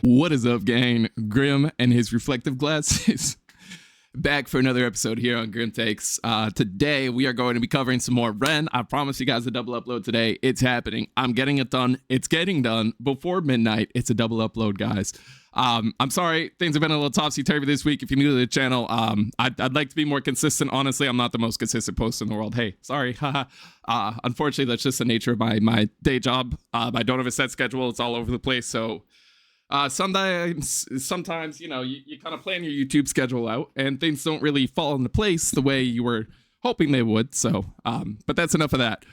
What is up, gang? Grim and his reflective glasses. Back for another episode here on Grim Takes. Today, we are going to be covering some more Ren. I promise you guys a double upload today. It's happening. I'm getting it done. It's getting done before midnight. It's a double upload, guys. I'm sorry. Things have been a little topsy-turvy this week. If you're new to the channel, I'd like to be more consistent. Honestly, I'm not the most consistent poster in the world. Hey, sorry. Unfortunately, that's just the nature of my day job. I don't have a set schedule. It's all over the place, so... sometimes, you know, you kind of plan your YouTube schedule out and things don't really fall into place the way you were hoping they would. So, but that's enough of that.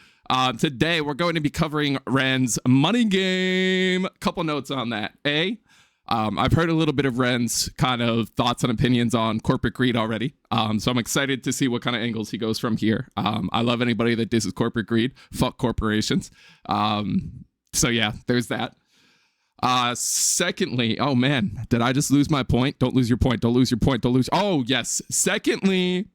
Today, we're going to be covering Ren's money game. Couple notes on that. I've heard a little bit of Ren's kind of thoughts and opinions on corporate greed already. So I'm excited to see what kind of angles he goes from here. I love anybody that disses corporate greed. Fuck corporations. So yeah, there's that. Secondly, oh man, did I just lose my point? Don't lose your point. Don't lose your point. Don't lose. Oh yes. Secondly,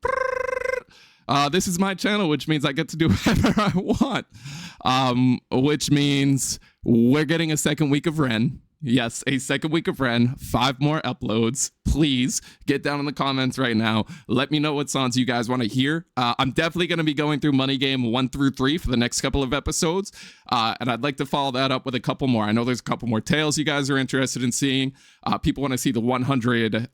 this is my channel, which means I get to do whatever I want. Which means we're getting a second week of Ren. Yes, a second week of Ren, 5 more uploads. Please get down in the comments right now. Let me know what songs you guys want to hear. I'm definitely going to be going through Money Game 1 through 3 for the next couple of episodes. And I'd like to follow that up with a couple more. I know there's a couple more tales you guys are interested in seeing. People want to see the 100,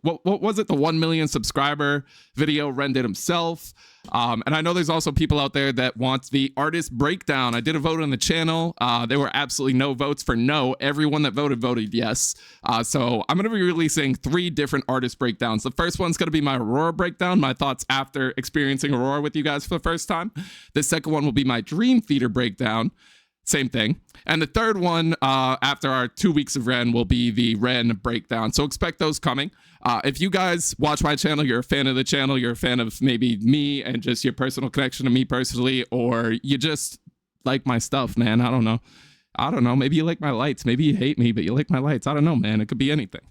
what was it? The 1 million subscriber video Ren did himself. And I know there's also people out there that want the artist breakdown. I did a vote on the channel. There were absolutely no votes for no. Everyone that voted yes. So I'm going to be releasing 3 different artist breakdowns. The first one's going to be my Aurora breakdown, my thoughts after experiencing Aurora with you guys for the first time. The second one will be my Dream Theater breakdown. Same thing. And the third one, after our 2 weeks of Ren, will be the Ren breakdown. So expect those coming. If you guys watch my channel, you're a fan of the channel, you're a fan of maybe me and just your personal connection to me personally, or you just like my stuff, man. I don't know. Maybe you like my lights. Maybe you hate me, but you like my lights. I don't know, man. It could be anything.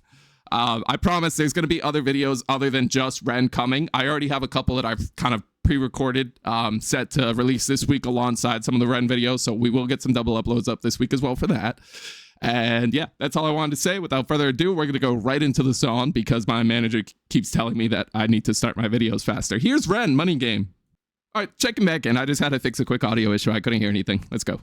I promise there's going to be other videos other than just Ren coming. I already have a couple that I've kind of pre-recorded, set to release this week alongside some of the Ren videos. So we will get some double uploads up this week as well for that. And yeah, that's all I wanted to say. Without further ado, we're going to go right into the song because my manager keeps telling me that I need to start my videos faster. Here's Ren, Money Game. All right, checking back in. I just had to fix a quick audio issue. I couldn't hear anything. Let's go.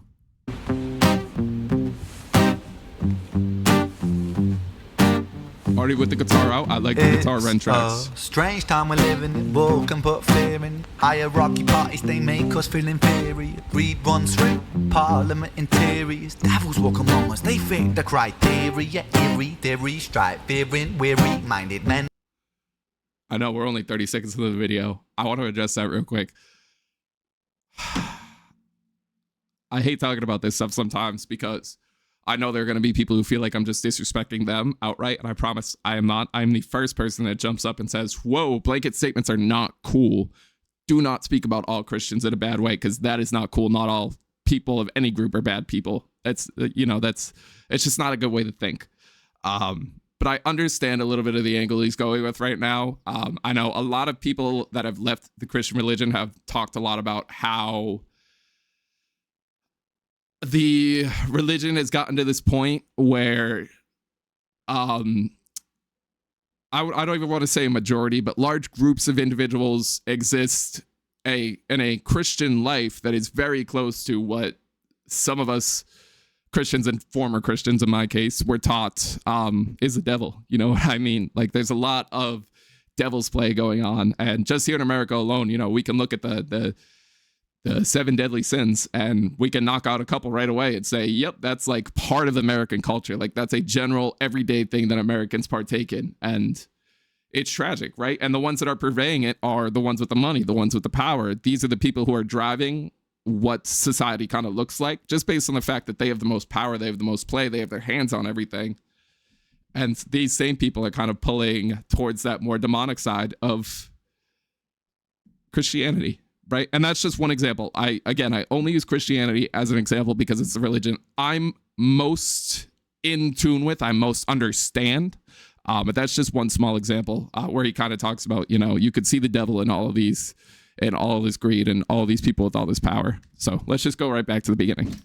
Already with the guitar out. I like the guitar Ren tracks. Strange time we're living in. War can put fear in. Hierarchy parties, they make us feel inferior. Greed runs through parliament interiors. Devils walk among us, they fit the criteria. Eerie, theory, stripe, fearing, weary minded men. I know we're only 30 seconds into the video. I want to address that real quick. I hate talking about this stuff sometimes because I know there are going to be people who feel like I'm just disrespecting them outright, and I promise I am not. I'm the first person that jumps up and says, whoa, blanket statements are not cool. Do not speak about all Christians in a bad way, because that is not cool. Not all people of any group are bad people. It's just not a good way to think. But I understand a little bit of the angle he's going with right now. I know a lot of people that have left the Christian religion have talked a lot about how the religion has gotten to this point where I don't even want to say a majority, but large groups of individuals exist in a Christian life that is very close to what some of us Christians and former Christians, in my case, were taught is the devil. You know what I mean? Like, there's a lot of devil's play going on. And just here in America alone, you know, we can look at the 7 deadly sins and we can knock out a couple right away and say, yep, that's like part of American culture. Like, that's a general everyday thing that Americans partake in. And it's tragic, right? And the ones that are purveying it are the ones with the money, the ones with the power. These are the people who are driving what society kind of looks like, just based on the fact that they have the most power, they have the most play, they have their hands on everything. And these same people are kind of pulling towards that more demonic side of Christianity. Right. And that's just one example. I only use Christianity as an example because it's the religion I'm most in tune with, I most understand. But that's just one small example where he kind of talks about, you know, you could see the devil in all of these and all this greed and all these people with all this power. So let's just go right back to the beginning.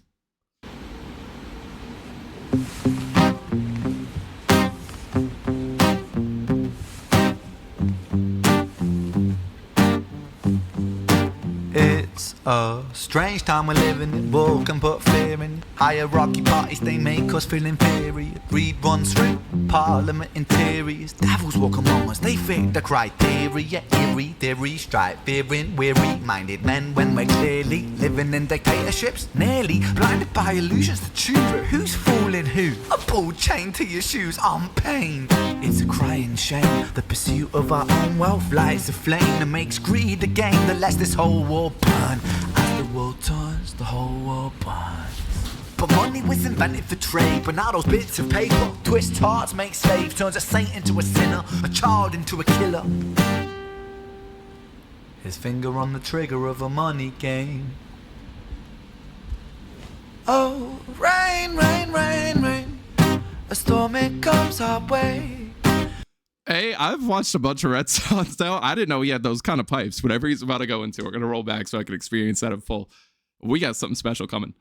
Strange time we're living in, war can put fear in. Hierarchy parties, they make us feel inferior. Greed runs through parliament interiors. Devils walk among us, they fit the criteria. Eerie theory, strife, fearing, weary-minded men when we're clearly living in dictatorships. Nearly blinded by illusions to choose, but who's fooling who? A ball chained to your shoes on pain. It's a crying shame, the pursuit of our own wealth lights a flame that makes greed a game that lets this whole war burn. As the world turns, the whole world burns. But money was invented for trade, but now those bits of paper twist hearts, make slaves, turns a saint into a sinner, a child into a killer. His finger on the trigger of a money game. Oh, rain, rain, rain, rain, a storm it comes our way. Hey, I've watched a bunch of Red Sox now. I didn't know he had those kind of pipes. Whatever he's about to go into, we're going to roll back so I can experience that in full. We got something special coming.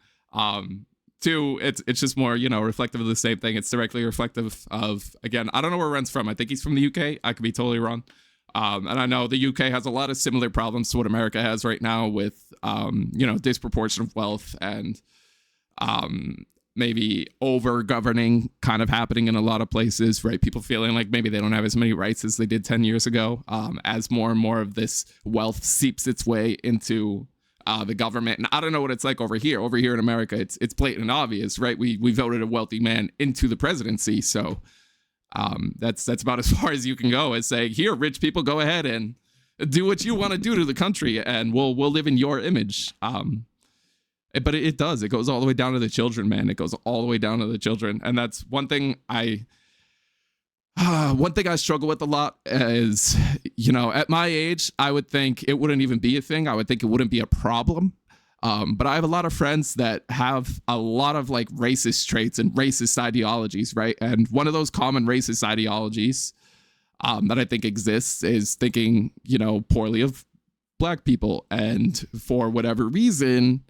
Two, it's just more, reflective of the same thing. It's directly reflective of, again, I don't know where Ren's from. I think he's from the UK. I could be totally wrong. And I know the UK has a lot of similar problems to what America has right now with, disproportionate wealth and maybe over governing kind of happening in a lot of places, right? People feeling like maybe they don't have as many rights as they did 10 years ago, as more and more of this wealth seeps its way into the government. And I don't know what it's like over here. Over here in America, it's blatant and obvious, right? We voted a wealthy man into the presidency. So that's about as far as you can go as saying, here, rich people, go ahead and do what you want to do to the country and we'll live in your image. But it does. It goes all the way down to the children, man. It goes all the way down to the children. And that's one thing I struggle with a lot is, at my age, I would think it wouldn't even be a thing. I would think it wouldn't be a problem. But I have a lot of friends that have a lot of like racist traits and racist ideologies, right? And one of those common racist ideologies that I think exists is thinking, poorly of Black people. And for whatever reason,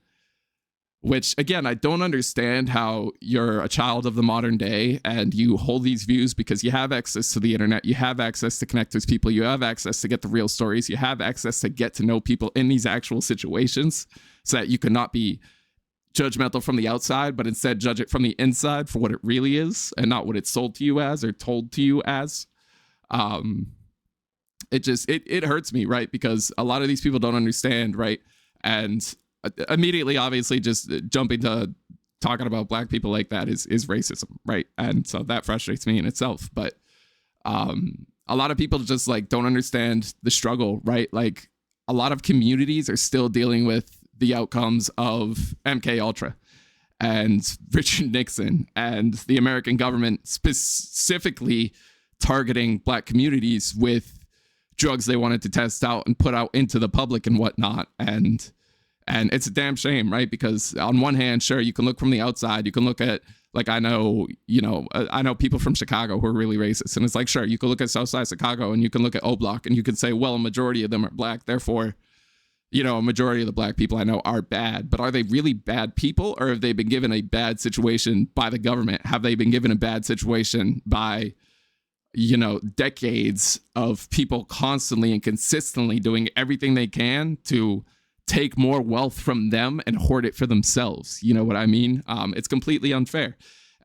which, again, I don't understand how you're a child of the modern day and you hold these views because you have access to the internet, you have access to connect with people, you have access to get the real stories, you have access to get to know people in these actual situations so that you cannot be judgmental from the outside, but instead judge it from the inside for what it really is and not what it's sold to you as or told to you as. It hurts me, right? Because a lot of these people don't understand, right? And immediately, obviously, just jumping to talking about Black people like that is racism, right? And so that frustrates me in itself. But a lot of people just like don't understand the struggle, right? Like a lot of communities are still dealing with the outcomes of MK Ultra and Richard Nixon and the American government specifically targeting Black communities with drugs they wanted to test out and put out into the public and whatnot. And it's a damn shame, right? Because on one hand, sure, you can look from the outside. You can look at, like, I know people from Chicago who are really racist. And it's like, sure, you can look at Southside Chicago and you can look at O Block and you can say, well, a majority of them are Black. Therefore, a majority of the Black people I know are bad. But are they really bad people, or have they been given a bad situation by the government? Have they been given a bad situation by, decades of people constantly and consistently doing everything they can to take more wealth from them and hoard it for themselves? You know what I mean? It's completely unfair.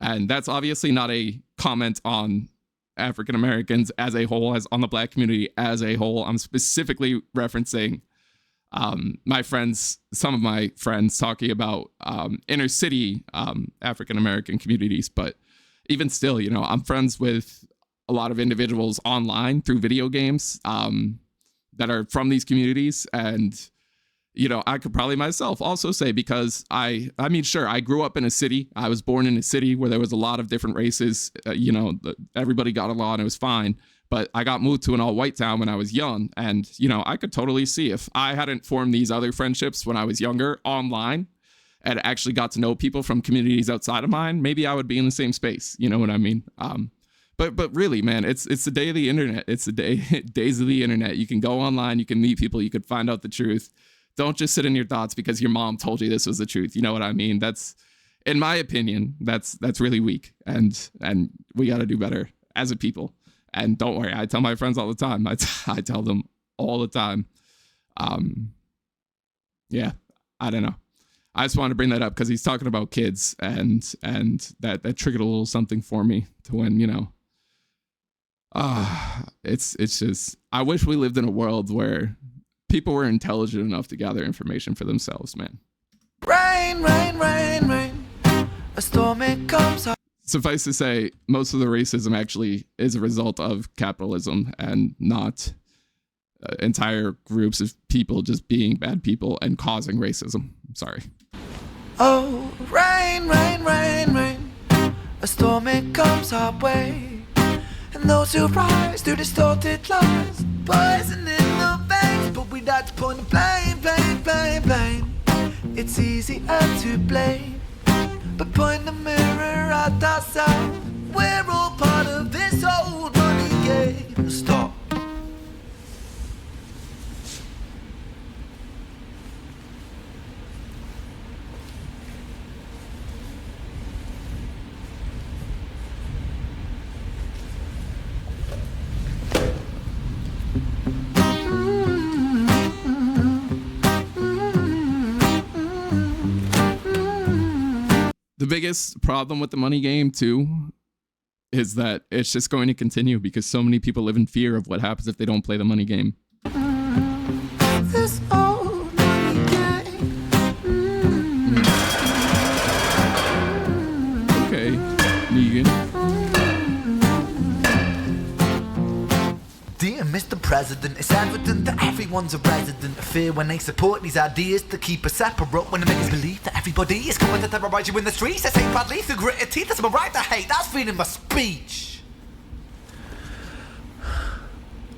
And that's obviously not a comment on African Americans as a whole, as on the Black community as a whole. I'm specifically referencing some of my friends talking about inner city African American communities. But even still, I'm friends with a lot of individuals online through video games that are from these communities. And I could probably myself also say, because I mean, sure, I grew up in a city. I was born in a city where there was a lot of different races. Everybody got along. It was fine. But I got moved to an all-white town when I was young. And, I could totally see if I hadn't formed these other friendships when I was younger online and actually got to know people from communities outside of mine, maybe I would be in the same space. You know what I mean? But really, man, it's the day of the internet. It's the days of the internet. You can go online. You can meet people. You can find out the truth. Don't just sit in your thoughts because your mom told you this was the truth. You know what I mean? That's, in my opinion, that's really weak. And we got to do better as a people. And don't worry, I tell my friends all the time. I tell them all the time. Yeah, I don't know. I just wanted to bring that up because he's talking about kids, and that triggered a little something for me to when, you know, it's just, I wish we lived in a world where people were intelligent enough to gather information for themselves, man. Rain, rain, rain, rain. A storm it comes. Suffice to say, most of the racism actually is a result of capitalism and not entire groups of people just being bad people and causing racism. Sorry. Oh, rain, rain, rain, rain. A storm it comes our way. And those who rise through distorted lies, poison in the veins. But we like to point the blame, blame, blame, blame. It's easier to blame, but point the mirror at ourselves. We're all part of this old money game. Stop. The biggest problem with the money game, too, is that it's just going to continue because so many people live in fear of what happens if they don't play the money game. This old money game. Okay, Negan. Dear Mr. President, it's evident that everyone's a resident of fear when they support these ideas to keep us separate, when they make us believe that everybody is coming to terrorize you in the streets. They say badly through gritted teeth, that's my right to hate, that's freedom of speech.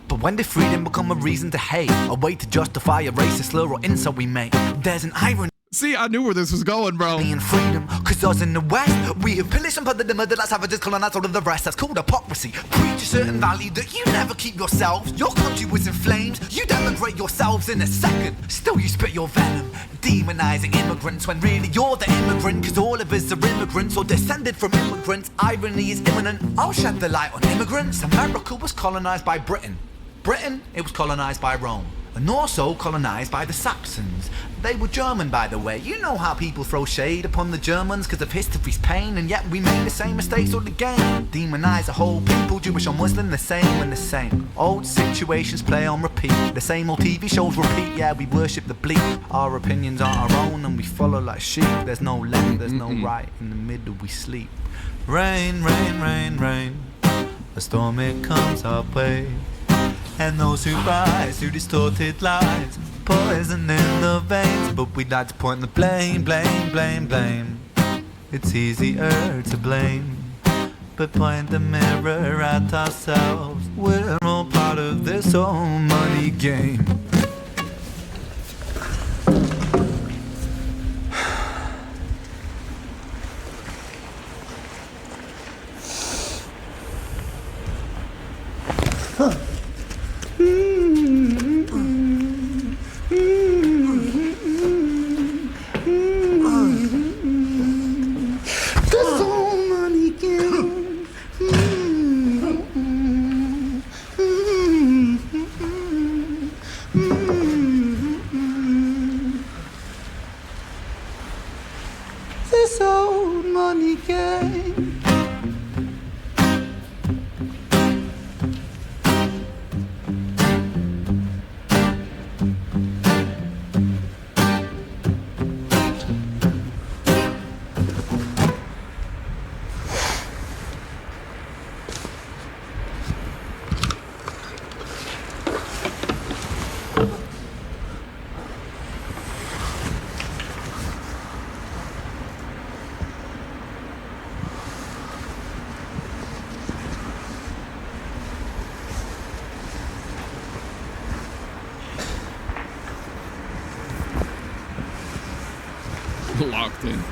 But when did freedom become a reason to hate, a way to justify a racist slur or insult we make? There's an irony. See, I knew where this was going, bro. And freedom, cause us in the West, we have pillaged and plundered the murder that's savages, colonized all of the rest. That's called hypocrisy. Preach a certain value that you never keep yourselves. Your country was in flames, you denigrate yourselves in a second. Still you spit your venom, demonizing immigrants when really you're the immigrant, cause all of us are immigrants or descended from immigrants. Irony is imminent, I'll shed the light on immigrants. America was colonized by Britain. Britain, it was colonized by Rome. And also colonized by the Saxons. They were German, by the way. You know how people throw shade upon the Germans because of history's pain, and yet we made the same mistakes all again. Demonize a whole people, Jewish or Muslim, the same and the same. Old situations play on repeat. The same old TV shows repeat. Yeah, we worship the bleak. Our opinions are our own and we follow like sheep. There's no left, there's no right. In the middle we sleep. Rain, rain, rain, rain. A storm it comes our way. And those who rise through distorted lies, poison in the veins. But we'd like to point the blame, blame, blame, blame. It's easier to blame, but point the mirror at ourselves. We're all part of this old money game. This old money game. Locked in.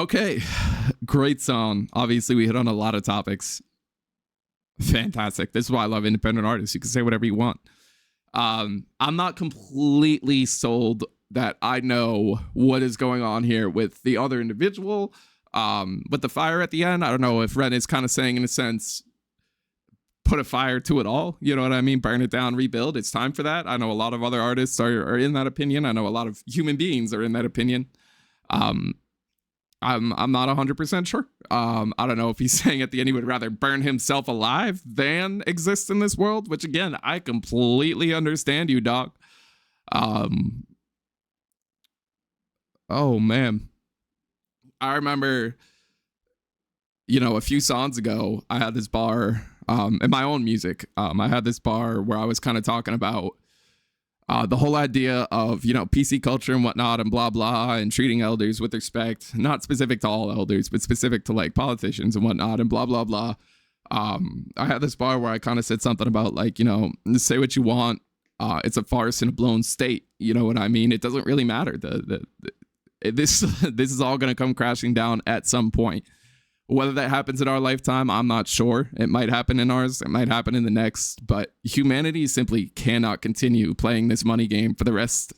Okay, great song. Obviously, we hit on a lot of topics. Fantastic. This is why I love independent artists. You can say whatever you want. I'm not completely sold that I know what is going on here with the other individual. With the fire at the end, I don't know if Ren is kind of saying, in a sense, put a fire to it all. You know what I mean? Burn it down, rebuild. It's time for that. I know a lot of other artists are in that opinion. I know a lot of human beings are in that opinion. I'm not 100% sure. I don't know if he's saying at the end he would rather burn himself alive than exist in this world, which again, I completely understand you, dog. Oh man. I remember, a few songs ago, I had this bar, in my own music. I had this bar where I was kind of talking about the whole idea of, PC culture and whatnot and blah, blah, and treating elders with respect, not specific to all elders, but specific to like politicians and whatnot and blah, blah, blah. I had this bar where I kind of said something about like, say what you want. It's a farce in a blown state. You know what I mean? It doesn't really matter. This is all going to come crashing down at some point. Whether that happens in our lifetime, I'm not sure. It might happen in ours. It might happen in the next. But humanity simply cannot continue playing this money game for the rest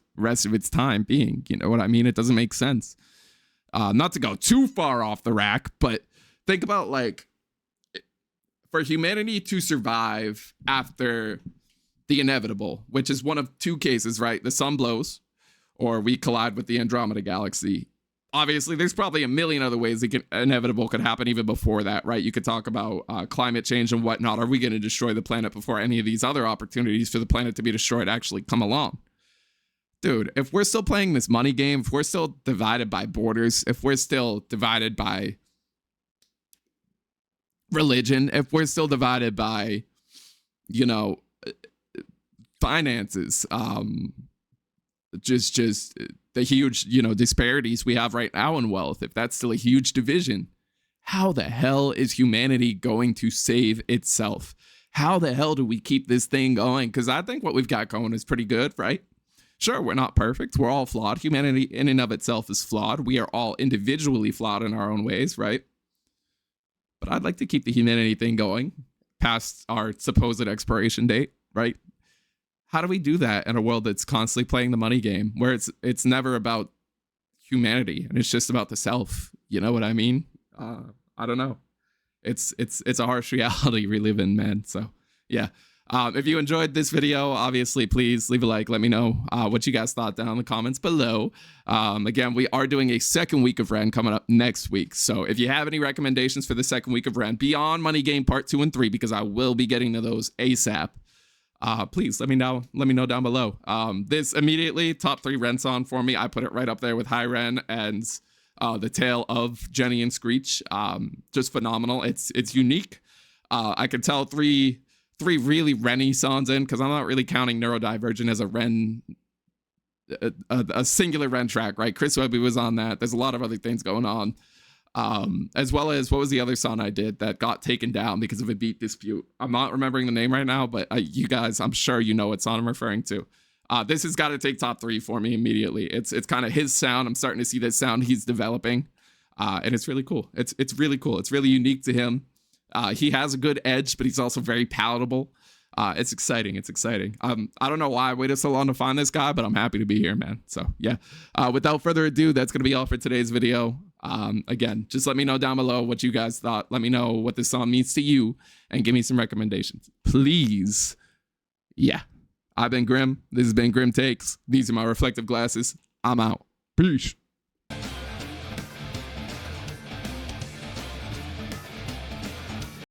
of its time being. You know what I mean? It doesn't make sense. Not to go too far off the rack, but think about like for humanity to survive after the inevitable, which is one of two cases, right? The sun blows or we collide with the Andromeda galaxy. Obviously, there's probably a million other ways inevitable could happen even before that, right? You could talk about climate change and whatnot. Are we going to destroy the planet before any of these other opportunities for the planet to be destroyed actually come along? Dude, if we're still playing this money game, if we're still divided by borders, if we're still divided by religion, if we're still divided by, finances, just the huge, disparities we have right now in wealth, if that's still a huge division, how the hell is humanity going to save itself? How the hell do we keep this thing going? Because I think what we've got going is pretty good, right? Sure, we're not perfect. We're all flawed. Humanity in and of itself is flawed. We are all individually flawed in our own ways, right? But I'd like to keep the humanity thing going past our supposed expiration date, right? How do we do that in a world that's constantly playing the money game, where it's never about humanity and it's just about the self? You know what I mean? I don't know. It's a harsh reality we live in, man. So yeah. If you enjoyed this video, obviously, please leave a like. Let me know what you guys thought down in the comments below. Again, we are doing a second week of Ren coming up next week. So if you have any recommendations for the second week of Ren beyond Money Game Part 2 and 3, because I will be getting to those ASAP, please let me know down below. This immediately top 3 Ren song for me. I put it right up there with High Ren and the Tale of Jenny and Screech. Just phenomenal. It's unique. I could tell three really Renny songs in, because I'm not really counting Neurodivergent as a Ren, a singular Ren track, right? Chris Webby was on that. There's a lot of other things going on. As well as, what was the other song I did that got taken down because of a beat dispute? I'm not remembering the name right now, but you guys, I'm sure you know what song I'm referring to. This has got to take top 3 for me immediately. It's kind of his sound. I'm starting to see this sound he's developing, and it's really cool. It's really cool. It's really unique to him. He has a good edge, but he's also very palatable. It's exciting. It's exciting. I don't know why I waited so long to find this guy, but I'm happy to be here, man. So yeah, without further ado, that's going to be all for today's video. Again, just let me know down below what you guys thought. Let me know what this song means to you and give me some recommendations, please. Yeah, I've been Grim. This has been Grim Takes. These are my reflective glasses. I'm out. Peace.